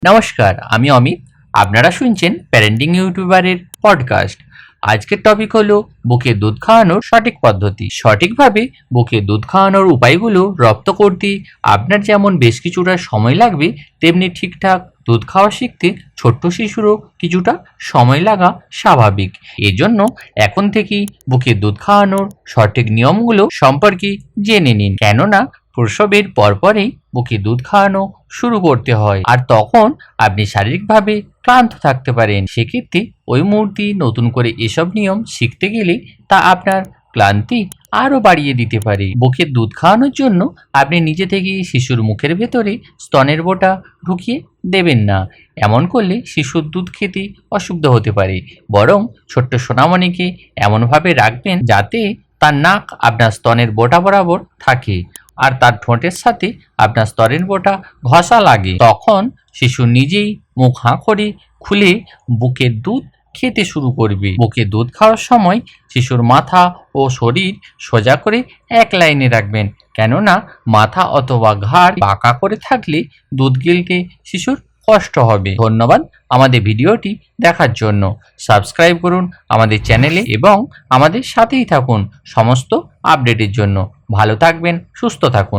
নমস্কার, আমি অমিত। আপনারা শুনছেন প্যারেন্টিং ইউটিউবারের পডকাস্ট। আজকের টপিক হলো বুকে দুধ খাওয়ানোর সঠিক পদ্ধতি। সঠিকভাবে বুকে দুধ খাওয়ানোর উপায়গুলো রপ্ত করতে আপনার যেমন বেশ কিছুটা সময় লাগবে, তেমনি ঠিকঠাক দুধ খাওয়া শিখতে ছোট্ট শিশুরও কিছুটা সময় লাগা স্বাভাবিক। এজন্য এখন থেকেই বুকে দুধ খাওয়ানোর সঠিক নিয়মগুলো সম্পর্কে জেনে নিন, কেননা প্রসবের পরপরই বুকে দুধ খাওয়ানো শুরু করতে হয়, আর তখন আপনি শারীরিকভাবে ক্লান্ত থাকতে পারেন। সেক্ষেত্রে ওই মুহূর্তে নতুন করে এসব নিয়ম শিখতে গেলে তা আপনার ক্লান্তি আরও বাড়িয়ে দিতে পারে। বুকে দুধ খাওয়ানোর জন্য আপনি নিজে থেকে শিশুর মুখের ভেতরে স্তনের বোঁটা ঢুকিয়ে দেবেন না। এমন করলে শিশুর দুধ খেতে অসুবিধা হতে পারে। বরং ছোট্ট সোনামণিকে এমনভাবে রাখবেন যাতে তার নাক আপনার স্তনের বোঁটা বরাবর থাকে আর তার ঠোঁটের সাথে আপনার স্তনের বোঁটা ঘষা লাগে। তখন শিশু নিজেই মুখ হাঁ করে খুলে বুকের দুধ খেতে শুরু করবে। বুকে দুধ খাওয়ার সময় শিশুর মাথা ও শরীর সোজা করে এক লাইনে রাখবেন, কেননা মাথা অথবা ঘাড় বাঁকা করে থাকলে দুধ গিলতে শিশুর কষ্ট হবে। ধন্যবাদ আমাদের ভিডিওটি দেখার জন্য। সাবস্ক্রাইব করুন আমাদের চ্যানেলে এবং আমাদের সাথেই থাকুন সমস্ত আপডেটের জন্য। ভালো থাকবেন, সুস্থ থাকুন।